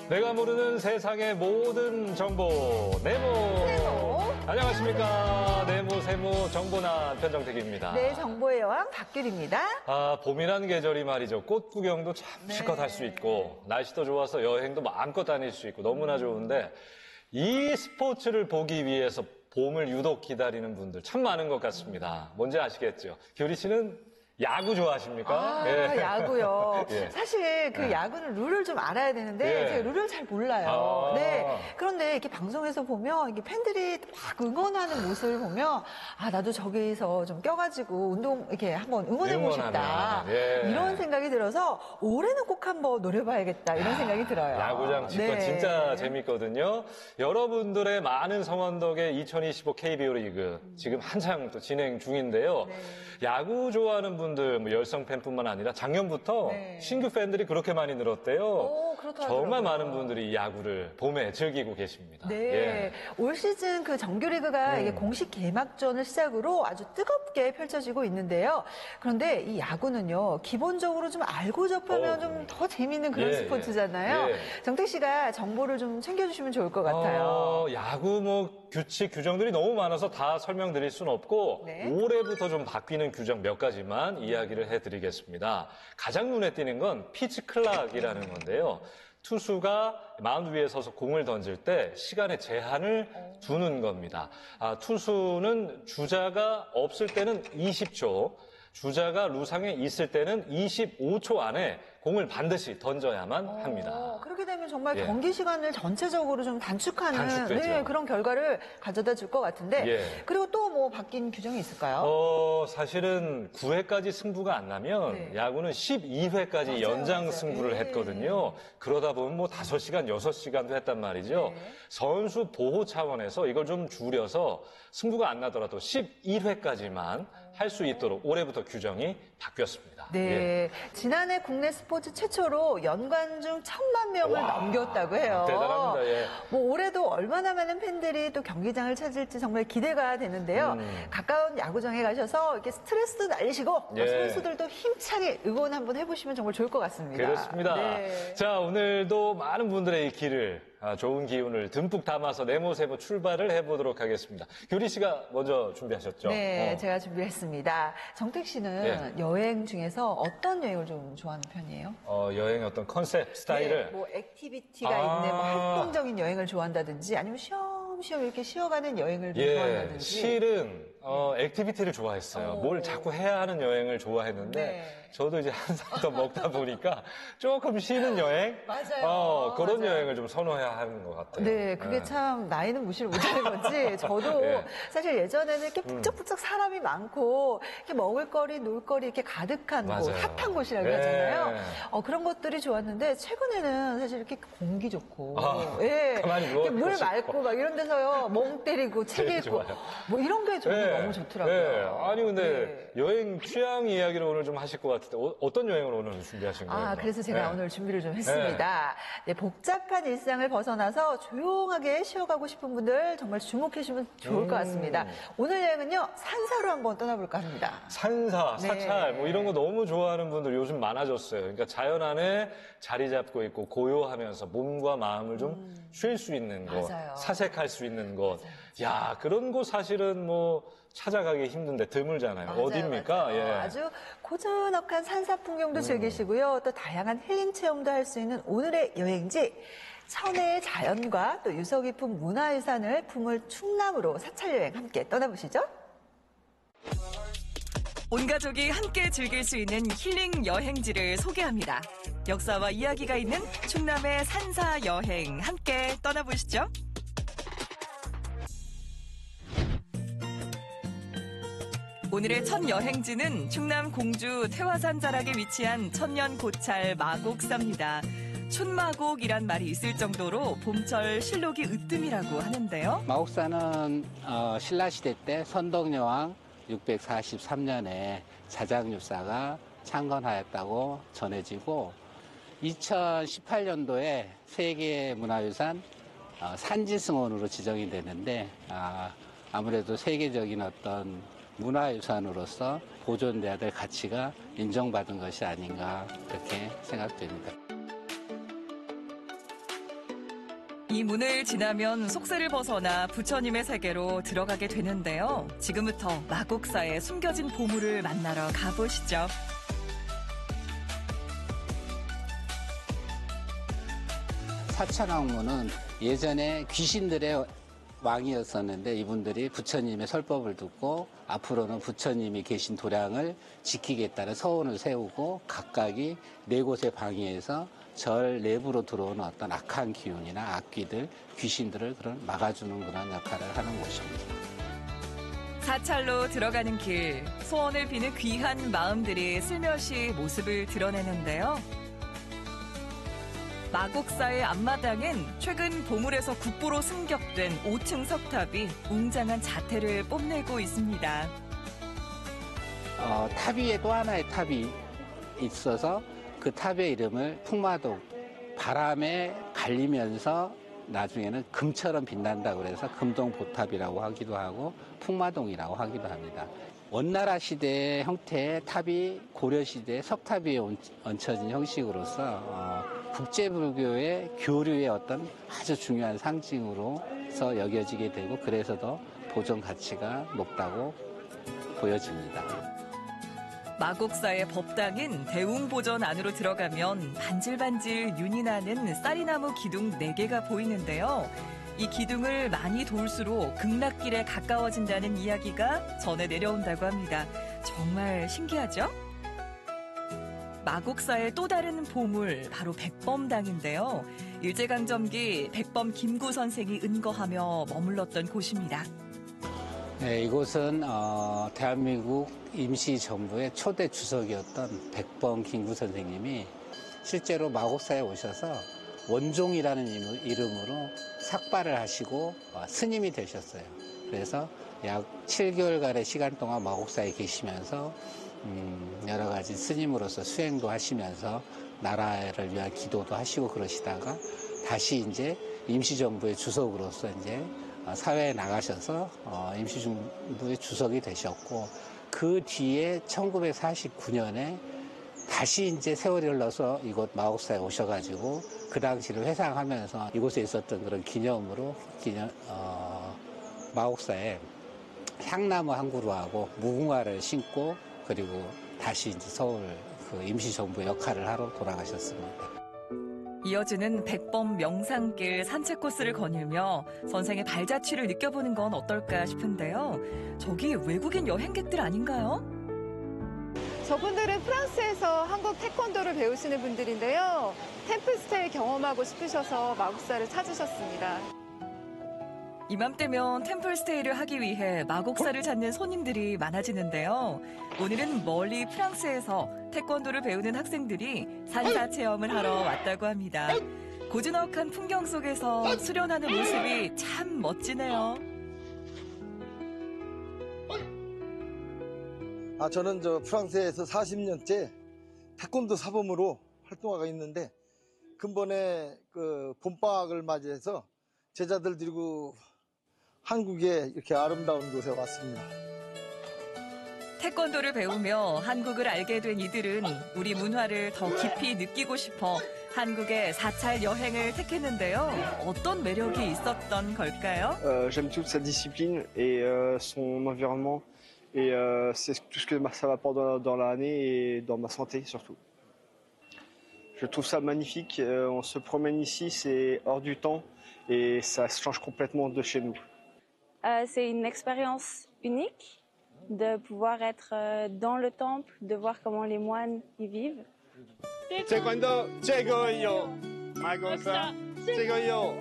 내가 모르는 세상의 모든 정보 네모. 안녕하십니까. 네모 세모 정보난 편정택입니다. 네, 정보의 여왕 박규리입니다. 봄이라는 계절이 말이죠. 꽃 구경도 참 실컷 할 수 있고 날씨도 좋아서 여행도 마음껏 다닐 수 있고 너무나 좋은데 이 스포츠를 보기 위해서 봄을 유독 기다리는 분들 참 많은 것 같습니다. 뭔지 아시겠죠? 규리 씨는 야구 좋아하십니까? 예. 야구요. 예. 사실 그 야구는 룰을 좀 알아야 되는데 예. 제가 룰을 잘 몰라요. 네. 그런데 이렇게 방송에서 보면 이게 팬들이 막 응원하는 모습을 보면 나도 저기서 좀 껴가지고 운동 이렇게 한번 응원해보고 싶다. 예. 이런 생각이 들어서 올해는 꼭 한번 노려봐야겠다 이런 생각이 들어요. 야구장 직관 진짜 재밌거든요. 여러분들의 많은 성원 덕에 2025 KBO 리그 지금 한창 또 진행 중인데요. 야구 좋아하는 분들, 뭐 열성 팬뿐만 아니라 작년부터 신규 팬들이 그렇게 많이 늘었대요. 정말 많은 분들이 야구를 봄에 즐기고 계십니다. 네. 예. 올 시즌 그 정규리그가 이게 공식 개막전을 시작으로 아주 뜨겁게 펼쳐지고 있는데요. 그런데 이 야구는요, 기본적으로 좀 알고 접하면 좀 더 재밌는 그런 스포츠잖아요. 정택 씨가 정보를 좀 챙겨주시면 좋을 것 같아요. 야구 뭐 규칙, 규정들이 너무 많아서 다 설명드릴 수는 없고 올해부터 좀 바뀌는 규정 몇 가지만 이야기를 해드리겠습니다. 가장 눈에 띄는 건 피치 클락이라는 건데요. 투수가 마운드 위에 서서 공을 던질 때 시간의 제한을 두는 겁니다. 투수는 주자가 없을 때는 20초, 주자가 루상에 있을 때는 25초 안에 공을 반드시 던져야만 합니다. 그렇게 되면 정말 경기 시간을 전체적으로 좀 단축하는 그런 결과를 가져다 줄 것 같은데 그리고 또 뭐 바뀐 규정이 있을까요? 사실은 9회까지 승부가 안 나면 야구는 12회까지 연장 승부를 했거든요. 그러다 보면 뭐 5시간, 6시간도 했단 말이죠. 선수 보호 차원에서 이걸 좀 줄여서 승부가 안 나더라도 11회까지만 할 수 있도록 올해부터 규정이 바뀌었습니다. 네. 지난해 국내 스포츠 최초로 연관중 1,000만 명을 넘겼다고 해요. 대단합니다. 뭐 올해도 얼마나 많은 팬들이 또 경기장을 찾을지 정말 기대가 되는데요. 가까운 야구장에 가셔서 이렇게 스트레스도 날리시고 선수들도 힘차게 응원 한번 해보시면 정말 좋을 것 같습니다. 그렇습니다. 자, 오늘도 많은 분들의 이 길을 좋은 기운을 듬뿍 담아서 네모세모 출발을 해보도록 하겠습니다. 규리 씨가 먼저 준비하셨죠? 네, 제가 준비했습니다. 정택 씨는 여행 중에서 어떤 여행을 좀 좋아하는 편이에요? 여행의 어떤 컨셉, 스타일을? 뭐 액티비티가 있는 뭐 활동적인 여행을 좋아한다든지 아니면 쉬엄쉬엄 이렇게 쉬어가는 여행을 좋아한다든지. 실은 액티비티를 좋아했어요. 뭘 자꾸 해야 하는 여행을 좋아했는데 저도 이제 한 살 더 먹다 보니까 조금 쉬는 여행? 맞아요. 그런 여행을 좀 선호해야 하는 것 같아요. 네, 그게 참 나이는 무시를 못하는 건지 저도 사실 예전에는 이렇게 북적북적 사람이 많고 이렇게 먹을거리, 놀거리 이렇게 가득한 곳, 핫한 곳이라고 하잖아요. 그런 것들이 좋았는데 최근에는 사실 이렇게 공기 좋고 가만히 누워 물 맑고 막 이런 데서요 멍 때리고 책 읽고 뭐 이런 게 저는 너무 좋더라고요. 아니 근데 여행 취향 이야기를 오늘 좀 하실 것 같은데 어떤 여행을 오늘 준비하신 거예요? 그래서 제가 오늘 준비를 좀 했습니다. 복잡한 일상을 벗어나서 조용하게 쉬어가고 싶은 분들 정말 주목해주시면 좋을 것 같습니다. 오늘 여행은요 산사로 한번 떠나볼까 합니다. 산사, 사찰 뭐 이런 거 너무 좋아하는 분들 요즘 많아졌어요. 그러니까 자연 안에 자리 잡고 있고 고요하면서 몸과 마음을 좀 쉴 수 있는 곳, 사색할 수 있는 곳. 야, 그런 곳 사실은 뭐 찾아가기 힘든데 드물잖아요. 어디입니까? 아주 고즈넉한 산사 풍경도 즐기시고요. 또 다양한 힐링 체험도 할 수 있는 오늘의 여행지. 천혜의 자연과 또 유서 깊은 문화유산을 품을 충남으로 사찰여행 함께 떠나보시죠. 온 가족이 함께 즐길 수 있는 힐링 여행지를 소개합니다. 역사와 이야기가 있는 충남의 산사 여행 함께 떠나보시죠. 오늘의 첫 여행지는 충남 공주 태화산 자락에 위치한 천년 고찰 마곡사입니다. 춘마곡이란 말이 있을 정도로 봄철 실록이 으뜸이라고 하는데요. 마곡사는 신라시대 때 선덕여왕 643년에 자작유사가 창건하였다고 전해지고 2018년도에 세계문화유산 산지승원으로 지정이 되는데 아무래도 세계적인 어떤 문화유산으로서 보존돼야 될 가치가 인정받은 것이 아닌가 그렇게 생각됩니다. 이 문을 지나면 속세를 벗어나 부처님의 세계로 들어가게 되는데요. 지금부터 마곡사의 숨겨진 보물을 만나러 가보시죠. 사천왕문은 예전에 귀신들의 왕이었었는데 이분들이 부처님의 설법을 듣고 앞으로는 부처님이 계신 도량을 지키겠다는 서원을 세우고 각각이 4곳의 방위에서 절 내부로 들어오는 어떤 악한 기운이나 악귀들, 귀신들을 그런 막아주는 그런 역할을 하는 곳입니다. 사찰로 들어가는 길, 소원을 비는 귀한 마음들이 슬며시 모습을 드러내는데요. 마곡사의 앞마당엔 최근 보물에서 국보로 승격된 5층 석탑이 웅장한 자태를 뽐내고 있습니다. 탑 위에 또 하나의 탑이 있어서 그 탑의 이름을 풍마동, 바람에 갈리면서 나중에는 금처럼 빛난다고 그래서 금동보탑이라고 하기도 하고 풍마동이라고 하기도 합니다. 원나라 시대의 형태의 탑이 고려시대 석탑 위에 얹혀진 형식으로서 국제불교의 교류의 어떤 아주 중요한 상징으로서 여겨지게 되고 그래서 더 보존 가치가 높다고 보여집니다. 마곡사의 법당인 대웅보전 안으로 들어가면 반질반질 윤이 나는 쌀이나무 기둥 4개가 보이는데요. 이 기둥을 많이 돌수록 극락길에 가까워진다는 이야기가 전해 내려온다고 합니다. 정말 신기하죠? 마곡사의 또 다른 보물, 바로 백범당인데요. 일제강점기 백범 김구 선생이 은거하며 머물렀던 곳입니다. 네, 이곳은 대한민국 임시정부의 초대 주석이었던 백범 김구 선생님이 실제로 마곡사에 오셔서 원종이라는 이름으로 삭발을 하시고 스님이 되셨어요. 그래서 약 7개월간의 시간 동안 마곡사에 계시면서 여러 가지 스님으로서 수행도 하시면서 나라를 위한 기도도 하시고 그러시다가 다시 이제 임시정부의 주석으로서 이제 사회에 나가셔서 임시정부의 주석이 되셨고 그 뒤에 1949년에 다시 이제 세월이 흘러서 이곳 마곡사에 오셔가지고 그 당시를 회상하면서 이곳에 있었던 그런 기념으로 마곡사에 향나무 한 그루하고 무궁화를 심고 그리고 다시 이제 서울 그 임시정부 역할을 하러 돌아가셨습니다. 이어지는 백범 명상길 산책 코스를 거닐며 선생의 발자취를 느껴보는 건 어떨까 싶은데요. 저기 외국인 여행객들 아닌가요? 저분들은 프랑스에서 한국 태권도를 배우시는 분들인데요. 템플스테이 경험하고 싶으셔서 마곡사를 찾으셨습니다. 이맘때면 템플스테이를 하기 위해 마곡사를 찾는 손님들이 많아지는데요. 오늘은 멀리 프랑스에서 태권도를 배우는 학생들이 산사 체험을 하러 왔다고 합니다. 고즈넉한 풍경 속에서 수련하는 모습이 참 멋지네요. 저는 프랑스에서 40년째 태권도 사범으로 활동하고 있는데 근본에 그 봄방학을 맞이해서 제자들 데리고 한국에 이렇게 아름다운 곳에 왔습니다. 태권도를 배우며 한국을 알게 된 이들은 우리 문화를 더 깊이 느끼고 싶어 한국의 사찰 여행을 택했는데요. 어떤 매력이 있었던 걸까요? J'aime toute sa discipline et son environnement et c'est tout ce que ça m'apporte dans l'année et dans ma santé surtout. Je trouve ça magnifique. On se promène ici, c'est hors du temps et ça change complètement de chez nous. C'est une expérience unique de pouvoir être dans le temple, de voir comment les moines y vivent. Taekwondo, 최고예요. 마곡사, 최고예요.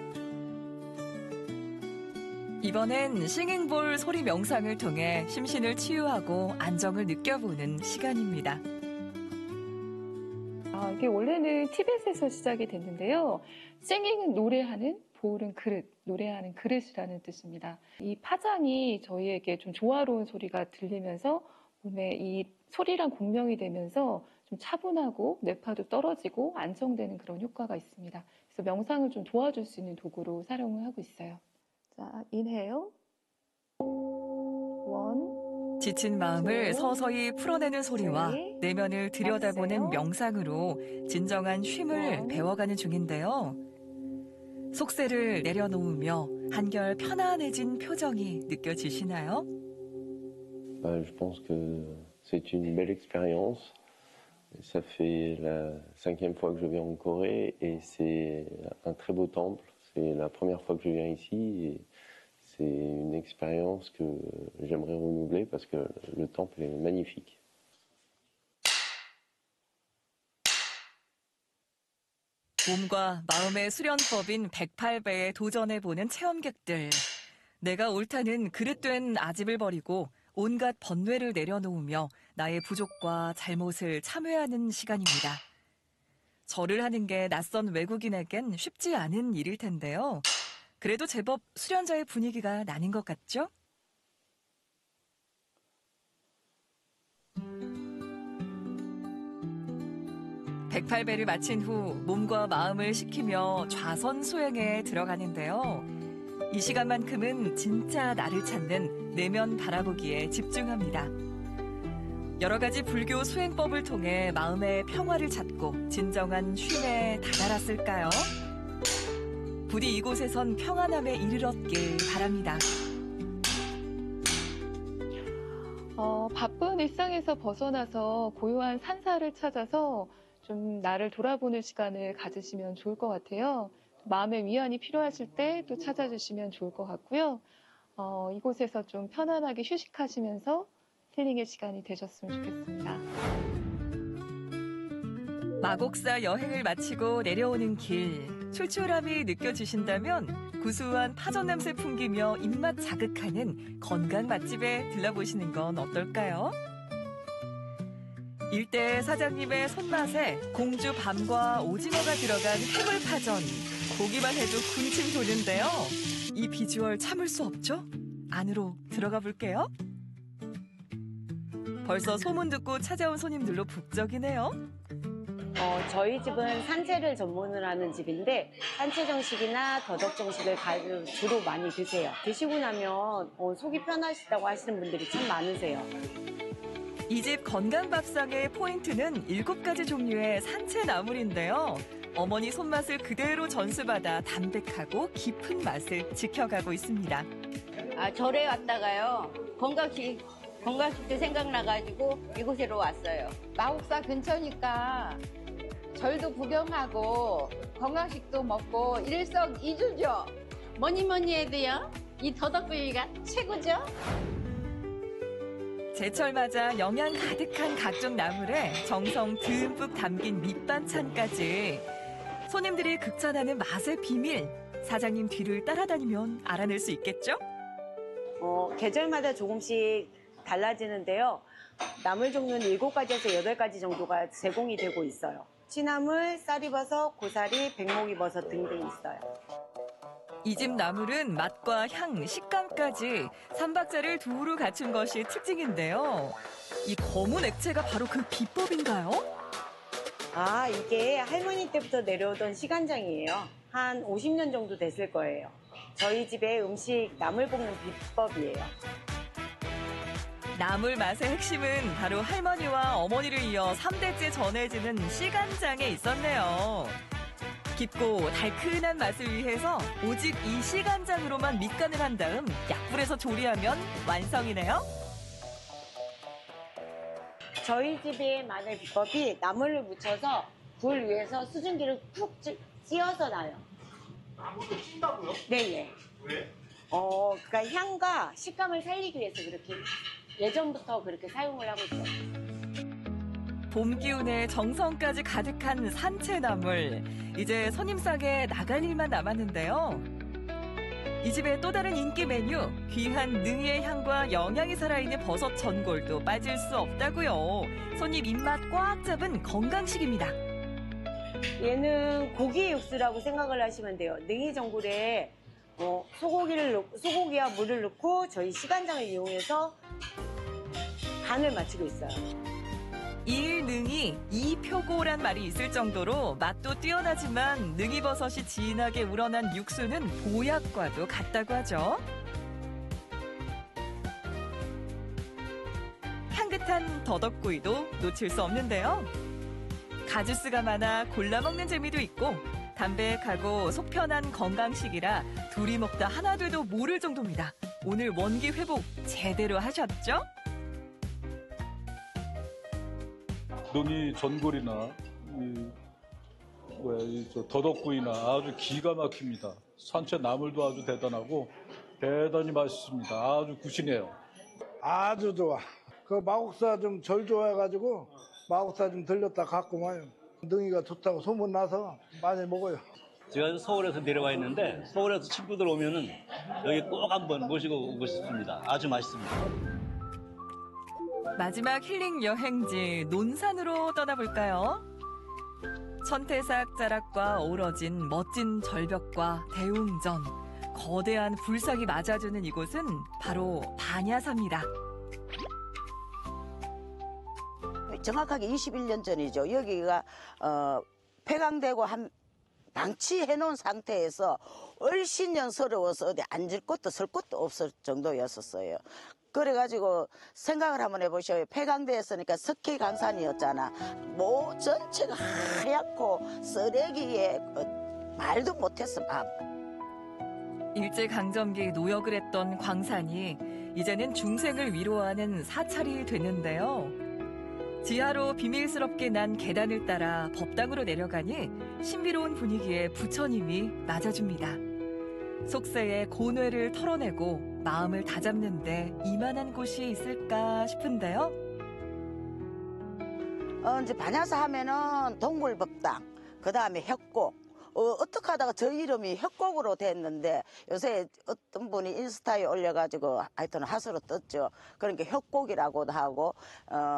이번엔 싱잉볼 소리 명상을 통해 심신을 치유하고 안정을 느껴보는 시간입니다. 이게 원래는 티벳에서 시작이 됐는데요. 싱잉은 노래하는, 볼은 그릇, 노래하는 그릇이라는 뜻입니다. 이 파장이 저희에게 좀 조화로운 소리가 들리면서 몸에 이 소리랑 공명이 되면서 좀 차분하고 뇌파도 떨어지고 안정되는 그런 효과가 있습니다. 그래서 명상을 좀 도와줄 수 있는 도구로 사용을 하고 있어요. 자, 인헤일. 원. 지친 마음을 서서히 풀어내는 소리와 내면을 들여다보는 명상으로 진정한 쉼을 배워가는 중인데요. 속세를 내려놓으며 한결 편안해진 표정이 느껴지시나요? Je pense que c'est une belle expérience. Ça fait la 5e fois que je viens en Corée et c'est un très beau temple. C'est la première fois que je viens ici et c'est une expérience que j'aimerais renouveler parce que le temple est magnifique. 몸과 마음의 수련법인 108배에 도전해보는 체험객들. 내가 옳다는 그릇된 아집을 버리고 온갖 번뇌를 내려놓으며 나의 부족과 잘못을 참회하는 시간입니다. 절을 하는 게 낯선 외국인에겐 쉽지 않은 일일 텐데요. 그래도 제법 수련자의 분위기가 나는 것 같죠? (108배를) 마친 후 몸과 마음을 식히며 좌선 수행에 들어가는데요. 이 시간만큼은 진짜 나를 찾는 내면 바라보기에 집중합니다. 여러 가지 불교 수행법을 통해 마음의 평화를 찾고 진정한 쉼에 다다랐을까요? 부디 이곳에선 평안함에 이르렀길 바랍니다. 바쁜 일상에서 벗어나서 고요한 산사를 찾아서 좀 나를 돌아보는 시간을 가지시면 좋을 것 같아요. 마음의 위안이 필요하실 때 또 찾아주시면 좋을 것 같고요. 이곳에서 좀 편안하게 휴식하시면서 힐링의 시간이 되셨으면 좋겠습니다. 마곡사 여행을 마치고 내려오는 길, 출출함이 느껴지신다면 구수한 파전 냄새 풍기며 입맛 자극하는 건강 맛집에 들러보시는 건 어떨까요? 일대 사장님의 손맛에 공주 밤과 오징어가 들어간 해물파전, 보기만 해도 군침 도는데요. 이 비주얼 참을 수 없죠? 안으로 들어가 볼게요. 벌써 소문 듣고 찾아온 손님들로 북적이네요. 저희 집은 산채를 전문으로 하는 집인데 산채 정식이나 더덕 정식을 주로 많이 드세요. 드시고 나면 속이 편하시다고 하시는 분들이 참 많으세요. 이 집 건강밥상의 포인트는 7가지 종류의 산채 나물인데요. 어머니 손맛을 그대로 전수받아 담백하고 깊은 맛을 지켜가고 있습니다. 절에 왔다가요. 건강식도 생각나가지고 이곳으로 왔어요. 마곡사 근처니까 절도 구경하고 건강식도 먹고 일석이조죠. 뭐니 해도요. 이 더덕구이가 최고죠. 제철 맞아 영양 가득한 각종 나물에 정성 듬뿍 담긴 밑반찬까지. 손님들이 극찬하는 맛의 비밀, 사장님 뒤를 따라다니면 알아낼 수 있겠죠? 계절마다 조금씩 달라지는데요. 나물 종류는 7가지에서 8가지 정도가 제공이 되고 있어요. 취나물, 쌀이버섯, 고사리, 백목이버섯 등등 있어요. 이 집 나물은 맛과 향, 식감까지 3박자를 두루 갖춘 것이 특징인데요. 이 검은 액체가 바로 그 비법인가요? 이게 할머니 때부터 내려오던 시간장이에요. 한 50년 정도 됐을 거예요. 저희 집의 음식 나물 볶는 비법이에요. 나물 맛의 핵심은 바로 할머니와 어머니를 이어 3대째 전해지는 시간장에 있었네요. 깊고 달큰한 맛을 위해서 오직 이 시간장으로만 밑간을 한 다음 약불에서 조리하면 완성이네요. 저희 집의 마늘 비법이 나물을 묻혀서 불 위에서 수증기를 푹 찧어서 놔요. 나물을 찐다고요? 네네. 왜? 그러니까 향과 식감을 살리기 위해서 그렇게 예전부터 그렇게 사용을 하고 있어요. 봄 기운에 정성까지 가득한 산채나물. 이제 손님상에 나갈 일만 남았는데요. 이 집의 또 다른 인기 메뉴, 귀한 능이의 향과 영양이 살아있는 버섯 전골도 빠질 수 없다고요. 손님 입맛 꽉 잡은 건강식입니다. 얘는 고기 육수라고 생각을 하시면 돼요. 능이 전골에 소고기와 물을 넣고 저희 시간장을 이용해서 간을 맞추고 있어요. 일능이 이표고란 말이 있을 정도로 맛도 뛰어나지만 능이버섯이 진하게 우러난 육수는 보약과도 같다고 하죠. 향긋한 더덕구이도 놓칠 수 없는데요. 가짓수가 많아 골라 먹는 재미도 있고 담백하고 속 편한 건강식이라 둘이 먹다 하나둘도 모를 정도입니다. 오늘 원기 회복 제대로 하셨죠? 능이 전골이나 저 더덕구이나 아주 기가 막힙니다. 산채 나물도 아주 대단하고 대단히 맛있습니다. 아주 굿이네요. 아주 좋아. 그 마곡사 좀 절 좋아해가지고 마곡사 좀 들렸다 갖고 와요. 능이가 좋다고 소문나서 많이 먹어요. 제가 서울에서 내려와 있는데 서울에서 친구들 오면은 여기 꼭 한번 모시고 오고 싶습니다. 아주 맛있습니다. 마지막 힐링 여행지 논산으로 떠나볼까요? 천태삭 자락과 어우러진 멋진 절벽과 대웅전, 거대한 불상이 맞아주는 이곳은 바로 반야사입니다. 정확하게 21년 전이죠. 여기가 폐광되고 방치해 놓은 상태에서 얼씬년스러워서 어디 앉을 곳도 설 곳도 없을 정도였었어요. 그래가지고 생각을 한번 해보셔요. 폐광되었으니까 석회강산이었잖아. 뭐 전체가 하얗고 쓰레기에 말도 못했어. 일제강점기 노역을 했던 광산이 이제는 중생을 위로하는 사찰이 됐는데요. 지하로 비밀스럽게 난 계단을 따라 법당으로 내려가니 신비로운 분위기에 부처님이 맞아줍니다. 속세의 고뇌를 털어내고 마음을 다잡는데 이만한 곳이 있을까 싶은데요. 이제 반야사 하면은 동굴법당, 그 다음에 협곡. 어떻게 하다가 저 이름이 협곡으로 됐는데 요새 어떤 분이 인스타에 올려가지고 하여튼 하수로 떴죠. 그러니까 협곡이라고도 하고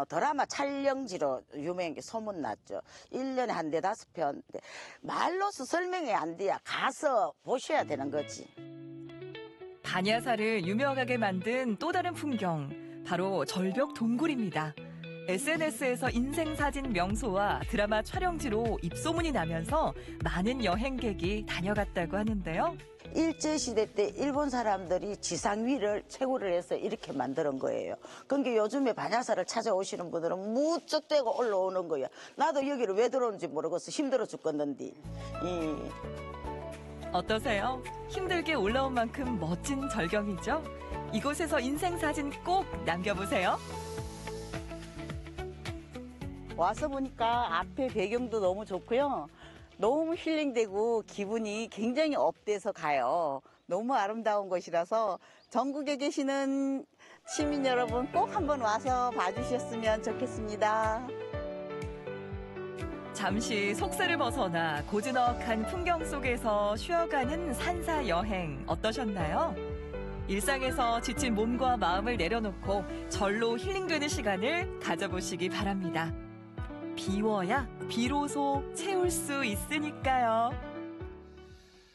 드라마 촬영지로 유명한 게 소문났죠. 1년에 한 4-5편. 말로서 설명이 안 돼야 가서 보셔야 되는 거지. 반야사를 유명하게 만든 또 다른 풍경, 바로 절벽 동굴입니다. SNS에서 인생사진 명소와 드라마 촬영지로 입소문이 나면서 많은 여행객이 다녀갔다고 하는데요. 일제시대 때 일본 사람들이 지상 위를 채굴을 해서 이렇게 만드는 거예요. 그러니까 요즘에 반야사를 찾아오시는 분들은 무척대고 올라오는 거예요. 나도 여기를 왜 들어오는지 모르겠어. 힘들어 죽겠는데. 어떠세요? 힘들게 올라온 만큼 멋진 절경이죠? 이곳에서 인생사진 꼭 남겨보세요. 와서 보니까 앞에 배경도 너무 좋고요. 너무 힐링되고 기분이 굉장히 업돼서 가요. 너무 아름다운 곳이라서 전국에 계시는 시민 여러분 꼭 한번 와서 봐주셨으면 좋겠습니다. 잠시 속세를 벗어나 고즈넉한 풍경 속에서 쉬어가는 산사 여행 어떠셨나요? 일상에서 지친 몸과 마음을 내려놓고 절로 힐링되는 시간을 가져보시기 바랍니다. 비워야 비로소 채울 수 있으니까요.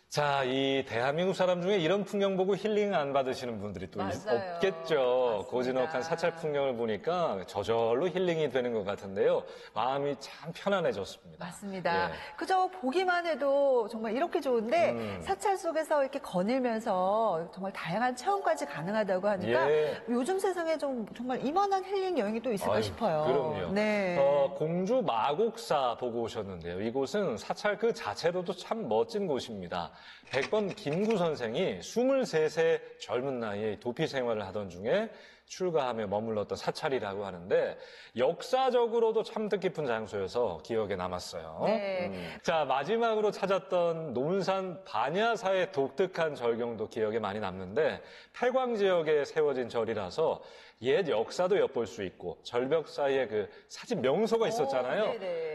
자, 이 대한민국 사람 중에 이런 풍경 보고 힐링 안 받으시는 분들이 또 맞아요. 없겠죠. 맞습니다. 고즈넉한 사찰 풍경을 보니까 저절로 힐링이 되는 것 같은데요. 마음이 참 편안해졌습니다. 맞습니다. 예. 그저 보기만 해도 정말 이렇게 좋은데 사찰 속에서 이렇게 거닐면서 정말 다양한 체험까지 가능하다고 하니까 예. 요즘 세상에 정말 이만한 힐링 여행이 또 있을까 싶어요. 그럼요. 네. 공주 마곡사 보고 오셨는데요. 이곳은 사찰 그 자체로도 참 멋진 곳입니다. 백번 김구 선생이 23세 젊은 나이에 도피 생활을 하던 중에 출가하며 머물렀던 사찰이라고 하는데 역사적으로도 참 뜻깊은 장소여서 기억에 남았어요. 네. 자, 마지막으로 찾았던 논산 반야사의 독특한 절경도 기억에 많이 남는데 폐광 지역에 세워진 절이라서 옛 역사도 엿볼 수 있고 절벽 사이에 그 사진 명소가 있었잖아요.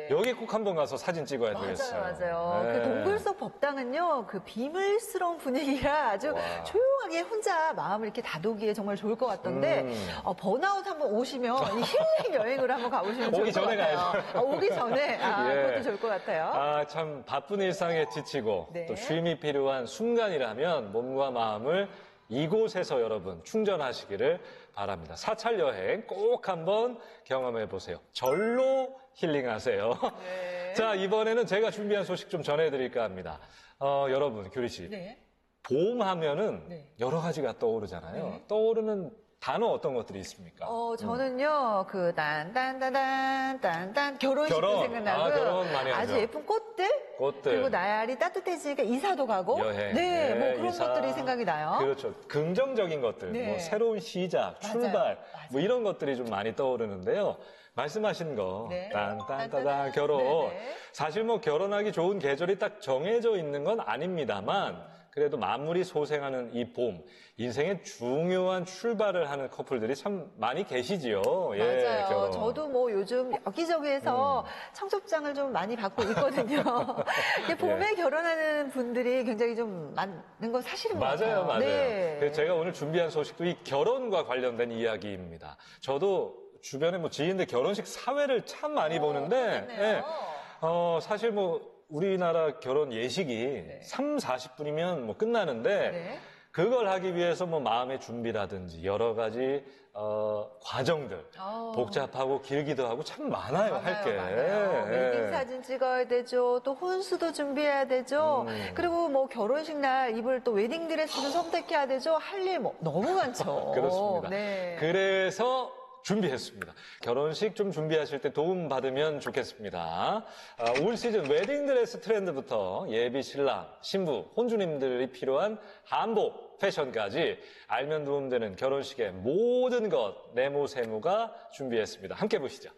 여기 꼭 한번 가서 사진 찍어야 되겠어요. 맞아요. 네. 그 동굴 속 법당은요, 그 비밀스러운 분위기라 아주 조용하게 혼자 마음을 이렇게 다독이에 정말 좋을 것 같던데, 번아웃 한번 오시면 이 힐링 여행으로 한번 가보시면 좋을 오기 것 전에 같아요. 가야죠. 오기 전에, 예. 그것도 좋을 것 같아요. 참 바쁜 일상에 지치고 네. 또 쉼이 필요한 순간이라면 몸과 마음을 이곳에서 여러분 충전하시기를 바랍니다. 사찰 여행 꼭 한번 경험해 보세요. 절로 힐링하세요. 네. 자, 이번에는 제가 준비한 소식 좀 전해드릴까 합니다. 여러분, 규리 씨. 네. 봄 하면은 여러 가지가 떠오르잖아요. 떠오르는 단어 어떤 것들이 있습니까? 저는요, 그, 딴딴딴딴, 결혼식도 결혼. 생각나고요. 결혼 많이 하죠. 아주 예쁜 꽃들? 그리고 날이 따뜻해지니까 이사도 가고. 여행. 네, 뭐 그런 이사. 것들이 생각이 나요. 그렇죠. 긍정적인 것들, 네. 뭐 새로운 시작, 출발, 뭐 이런 것들이 좀 많이 떠오르는데요. 말씀하신 거, 네. 딴딴따단 결혼. 사실 뭐 결혼하기 좋은 계절이 딱 정해져 있는 건 아닙니다만, 그래도 만물이 소생하는 이 봄, 인생의 중요한 출발을 하는 커플들이 참 많이 계시지요. 맞아요. 결혼. 저도 뭐 요즘 여기저기에서 청첩장을 좀 많이 받고 있거든요. 봄에 결혼하는 분들이 굉장히 좀 많은 건 사실인 것 같아요. 맞아요. 네. 그래서 제가 오늘 준비한 소식도 이 결혼과 관련된 이야기입니다. 저도 주변에 뭐 지인들 결혼식 사회를 참 많이 보는데, 사실 뭐 우리나라 결혼 예식이 3, 40분이면 뭐 끝나는데, 그걸 하기 위해서 뭐 마음의 준비라든지 여러 가지 과정들 복잡하고 길기도 하고 참 많아요, 할 게. 웨딩 사진 찍어야 되죠. 또 혼수도 준비해야 되죠. 그리고 뭐 결혼식 날 입을 또 웨딩 드레스도 선택해야 되죠. 할 일 뭐 너무 많죠. 그렇습니다. 네. 그래서 준비했습니다. 결혼식 좀 준비하실 때 도움 받으면 좋겠습니다. 올 시즌 웨딩드레스 트렌드부터 예비 신랑, 신부, 혼주님들이 필요한 한복, 패션까지 알면 도움되는 결혼식의 모든 것, 네모세모가 준비했습니다. 함께 보시죠.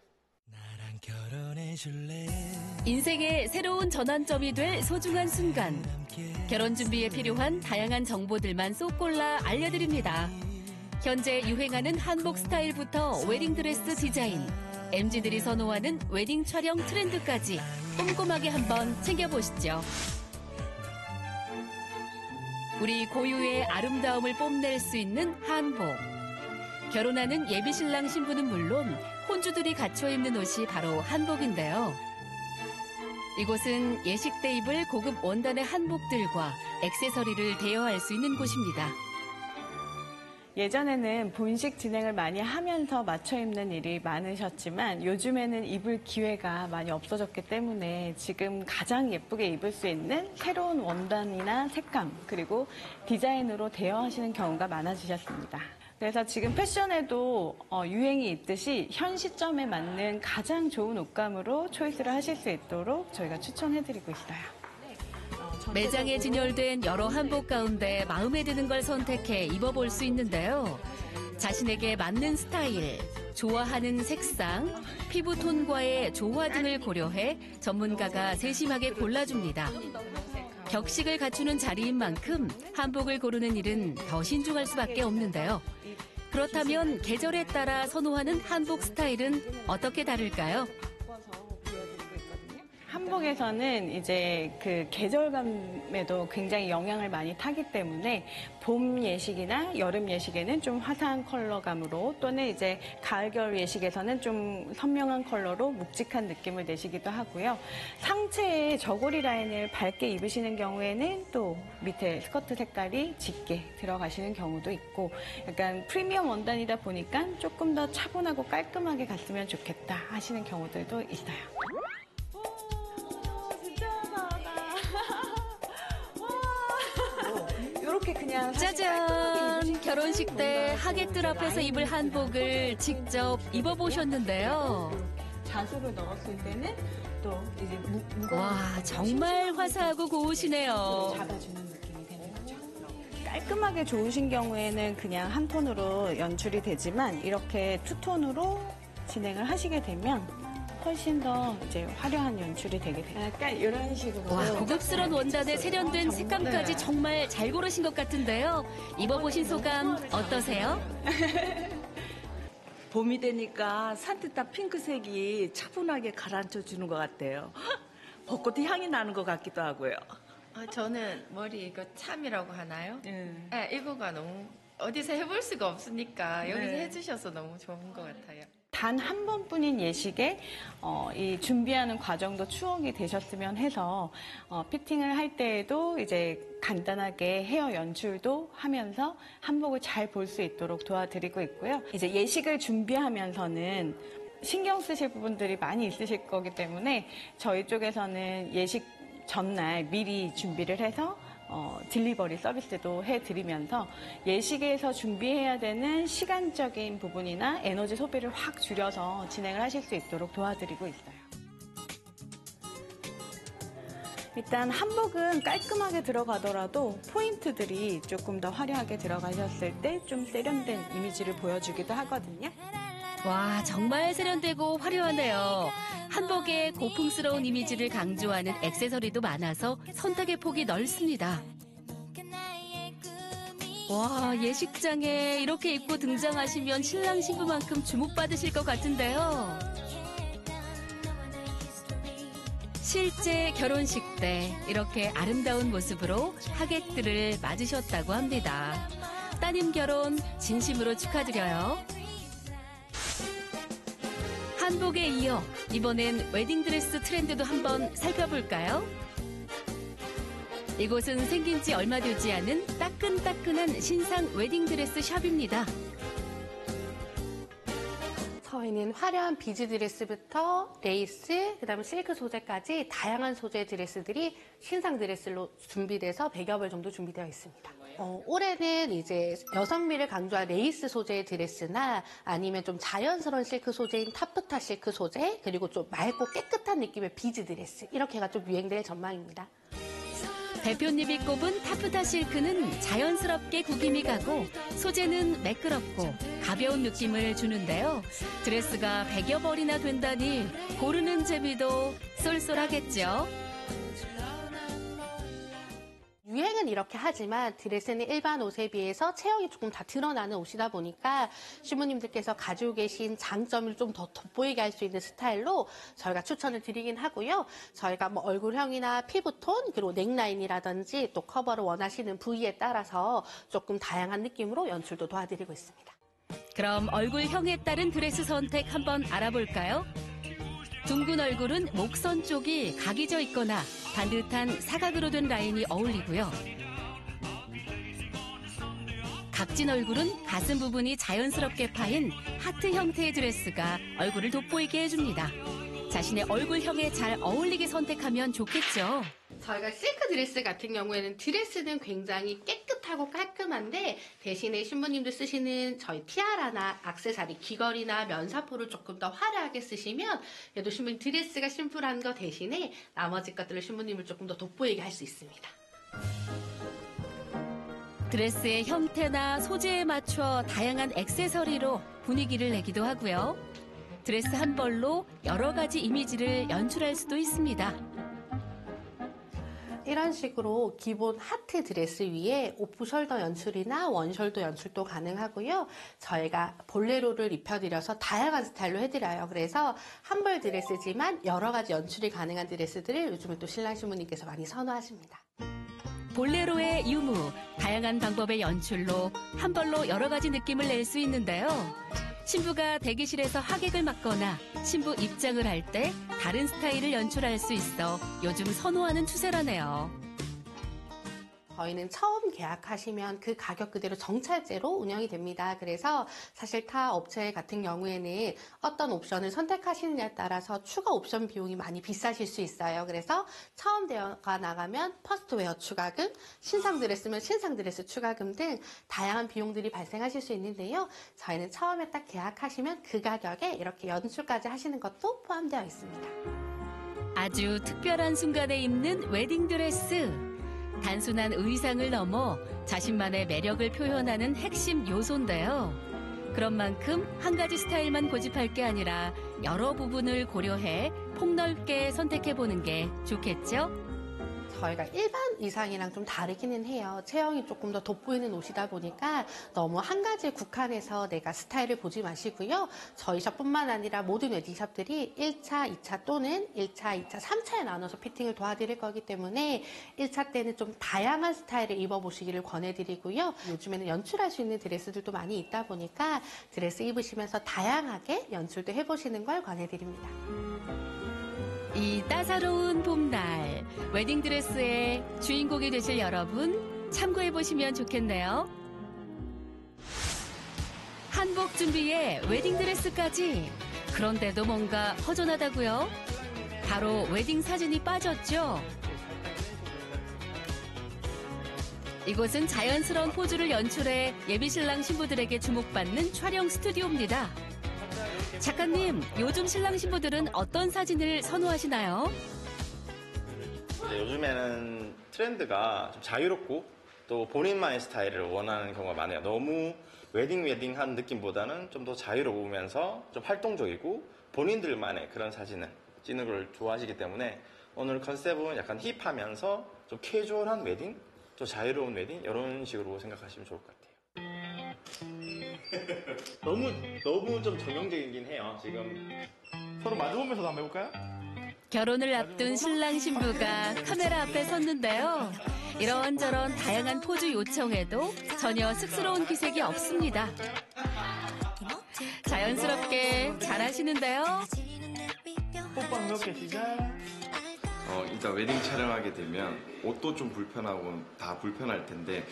인생의 새로운 전환점이 될 소중한 순간. 결혼 준비에 필요한 다양한 정보들만 쏙 골라 알려드립니다. 현재 유행하는 한복 스타일부터 웨딩드레스 디자인, MZ들이 선호하는 웨딩 촬영 트렌드까지 꼼꼼하게 한번 챙겨보시죠. 우리 고유의 아름다움을 뽐낼 수 있는 한복. 결혼하는 예비신랑 신부는 물론 혼주들이 갖춰 입는 옷이 바로 한복인데요. 이곳은 예식 때 입을 고급 원단의 한복들과 액세서리를 대여할 수 있는 곳입니다. 예전에는 본식 진행을 많이 하면서 맞춰 입는 일이 많으셨지만 요즘에는 입을 기회가 많이 없어졌기 때문에 지금 가장 예쁘게 입을 수 있는 새로운 원단이나 색감 그리고 디자인으로 대여하시는 경우가 많아지셨습니다. 그래서 지금 패션에도 유행이 있듯이 현 시점에 맞는 가장 좋은 옷감으로 초이스를 하실 수 있도록 저희가 추천해드리고 있어요. 매장에 진열된 여러 한복 가운데 마음에 드는 걸 선택해 입어볼 수 있는데요. 자신에게 맞는 스타일, 좋아하는 색상, 피부톤과의 조화 등을 고려해 전문가가 세심하게 골라줍니다. 격식을 갖추는 자리인 만큼 한복을 고르는 일은 더 신중할 수밖에 없는데요. 그렇다면 계절에 따라 선호하는 한복 스타일은 어떻게 다를까요? 한복에서는 이제 그 계절감에도 굉장히 영향을 많이 타기 때문에 봄 예식이나 여름 예식에는 좀 화사한 컬러감으로 또는 이제 가을 겨울 예식에서는 좀 선명한 컬러로 묵직한 느낌을 내시기도 하고요. 상체에 저고리 라인을 밝게 입으시는 경우에는 또 밑에 스커트 색깔이 짙게 들어가시는 경우도 있고 약간 프리미엄 원단이다 보니까 조금 더 차분하고 깔끔하게 갔으면 좋겠다 하시는 경우들도 있어요. 이렇게 그냥 짜잔! 결혼식 때 하객들 앞에서 입을 한복을 직접 입어보셨는데요. 자수를 넣었을 때는 또 이제 와, 정말 화사하고 고우시네요. 잡아주는 느낌이 되는 거죠. 깔끔하게 좋으신 경우에는 그냥 한 톤으로 연출이 되지만 이렇게 투톤으로 진행을 하시게 되면 훨씬 더 이제 화려한 연출이 되게 돼요. 약간 이런 식으로. 와, 고급스러운 원단에 세련된 색감까지 정말 잘 고르신 것 같은데요. 입어보신 소감 어떠세요? 봄이 되니까 산뜻한 핑크색이 차분하게 가라앉혀 주는 것 같아요. 벚꽃 향이 나는 것 같기도 하고요. 저는 머리 이거 참이라고 하나요? 네, 이거가 너무 어디서 해볼 수가 없으니까 여기서 해주셔서 너무 좋은 것 같아요. 단 한 번뿐인 예식에 이 준비하는 과정도 추억이 되셨으면 해서 피팅을 할 때에도 이제 간단하게 헤어 연출도 하면서 한복을 잘 볼 수 있도록 도와드리고 있고요. 이제 예식을 준비하면서는 신경 쓰실 부분들이 많이 있으실 거기 때문에 저희 쪽에서는 예식 전날 미리 준비를 해서 딜리버리 서비스도 해드리면서 예식에서 준비해야 되는 시간적인 부분이나 에너지 소비를 확 줄여서 진행을 하실 수 있도록 도와드리고 있어요. 일단 한복은 깔끔하게 들어가더라도 포인트들이 조금 더 화려하게 들어가셨을 때 좀 세련된 이미지를 보여주기도 하거든요. 와, 정말 세련되고 화려하네요. 한복의 고풍스러운 이미지를 강조하는 액세서리도 많아서 선택의 폭이 넓습니다. 와, 예식장에 이렇게 입고 등장하시면 신랑 신부만큼 주목받으실 것 같은데요. 실제 결혼식 때 이렇게 아름다운 모습으로 하객들을 맞으셨다고 합니다. 따님 결혼 진심으로 축하드려요. 한복에 이어 이번엔 웨딩드레스 트렌드도 한번 살펴볼까요? 이곳은 생긴 지 얼마 되지 않은 따끈따끈한 신상 웨딩드레스 샵입니다. 저희는 화려한 비즈 드레스부터 레이스, 그다음에 실크 소재까지 다양한 소재의 드레스들이 신상 드레스로 준비돼서 100여 벌 정도 준비되어 있습니다. 올해는 이제 여성미를 강조한 레이스 소재의 드레스나 아니면 좀 자연스러운 실크 소재인 타프타 실크 소재, 그리고 좀 맑고 깨끗한 느낌의 비즈 드레스, 이렇게가 좀 유행될 전망입니다. 대표님이 꼽은 타프타 실크는 자연스럽게 구김이 가고 소재는 매끄럽고 가벼운 느낌을 주는데요. 드레스가 100여 벌이나 된다니 고르는 재미도 쏠쏠하겠죠. 유행은 이렇게 하지만 드레스는 일반 옷에 비해서 체형이 조금 다 드러나는 옷이다 보니까 신부님들께서 가지고 계신 장점을 좀 더 돋보이게 할 수 있는 스타일로 저희가 추천을 드리긴 하고요. 저희가 뭐 얼굴형이나 피부톤, 그리고 넥라인이라든지 또 커버를 원하시는 부위에 따라서 조금 다양한 느낌으로 연출도 도와드리고 있습니다. 그럼 얼굴형에 따른 드레스 선택 한번 알아볼까요? 둥근 얼굴은 목선 쪽이 각이 져 있거나 반듯한 사각으로 된 라인이 어울리고요. 각진 얼굴은 가슴 부분이 자연스럽게 파인 하트 형태의 드레스가 얼굴을 돋보이게 해줍니다. 자신의 얼굴형에 잘 어울리게 선택하면 좋겠죠. 저희가 실크 드레스 같은 경우에는 드레스는 굉장히 깨끗하고 깔끔한데 대신에 신부님들 쓰시는 저희 티아라나 액세서리, 귀걸이나 면사포를 조금 더 화려하게 쓰시면 그래도 신부님 드레스가 심플한 거 대신에 나머지 것들을 신부님을 조금 더 돋보이게 할 수 있습니다. 드레스의 형태나 소재에 맞춰 다양한 액세서리로 분위기를 내기도 하고요. 드레스 한 벌로 여러 가지 이미지를 연출할 수도 있습니다. 이런 식으로 기본 하트 드레스 위에 오프 숄더 연출이나 원 숄더 연출도 가능하고요. 저희가 볼레로를 입혀드려서 다양한 스타일로 해드려요. 그래서 한 벌 드레스지만 여러 가지 연출이 가능한 드레스들을 요즘에 또 신랑 신부님께서 많이 선호하십니다. 볼레로의 유무, 다양한 방법의 연출로 한 벌로 여러 가지 느낌을 낼 수 있는데요. 신부가 대기실에서 하객을 맡거나 신부 입장을 할 때 다른 스타일을 연출할 수 있어 요즘 선호하는 추세라네요. 저희는 처음 계약하시면 그 가격 그대로 정찰제로 운영이 됩니다. 그래서 사실 타 업체 같은 경우에는 어떤 옵션을 선택하시느냐에 따라서 추가 옵션 비용이 많이 비싸실 수 있어요. 그래서 처음 대여가 나가면 퍼스트웨어 추가금, 신상 드레스면 신상 드레스 추가금 등 다양한 비용들이 발생하실 수 있는데요. 저희는 처음에 딱 계약하시면 그 가격에 이렇게 연출까지 하시는 것도 포함되어 있습니다. 아주 특별한 순간에 입는 웨딩드레스. 단순한 의상을 넘어 자신만의 매력을 표현하는 핵심 요소인데요. 그런 만큼 한 가지 스타일만 고집할 게 아니라 여러 부분을 고려해 폭넓게 선택해보는 게 좋겠죠? 저희가 일반 의상이랑 좀 다르기는 해요. 체형이 조금 더 돋보이는 옷이다 보니까 너무 한 가지에 국한해서 내가 스타일을 보지 마시고요. 저희 샵뿐만 아니라 모든 웨딩샵들이 1차, 2차 또는 1차, 2차, 3차에 나눠서 피팅을 도와드릴 거기 때문에 1차 때는 좀 다양한 스타일을 입어보시기를 권해드리고요. 요즘에는 연출할 수 있는 드레스들도 많이 있다 보니까 드레스 입으시면서 다양하게 연출도 해보시는 걸 권해드립니다. 이 따사로운 봄날, 웨딩드레스의 주인공이 되실 여러분 참고해보시면 좋겠네요. 한복 준비에 웨딩드레스까지. 그런데도 뭔가 허전하다고요? 바로 웨딩 사진이 빠졌죠? 이곳은 자연스러운 포즈를 연출해 예비신랑 신부들에게 주목받는 촬영 스튜디오입니다. 작가님, 요즘 신랑 신부들은 어떤 사진을 선호하시나요? 요즘에는 트렌드가 좀 자유롭고 또 본인만의 스타일을 원하는 경우가 많아요. 너무 웨딩한 느낌보다는 좀 더 자유로우면서 좀 활동적이고 본인들만의 그런 사진을 찍는 걸 좋아하시기 때문에 오늘 컨셉은 약간 힙하면서 좀 캐주얼한 웨딩, 좀 자유로운 웨딩 이런 식으로 생각하시면 좋을 것 같아요. 너무 좀 정형적이긴 해요. 지금 서로 마주보면서도 한번 해볼까요? 결혼을 앞둔 신랑 신부가 카메라 앞에 섰는데요. 이런저런 다양한 포즈 요청에도 전혀 쑥스러운 기색이 없습니다. 자연스럽게 잘하시는데요. 뽀뽀 몇 개 시작. 일단 웨딩 촬영하게 되면 옷도 좀 불편하고 다 불편할 텐데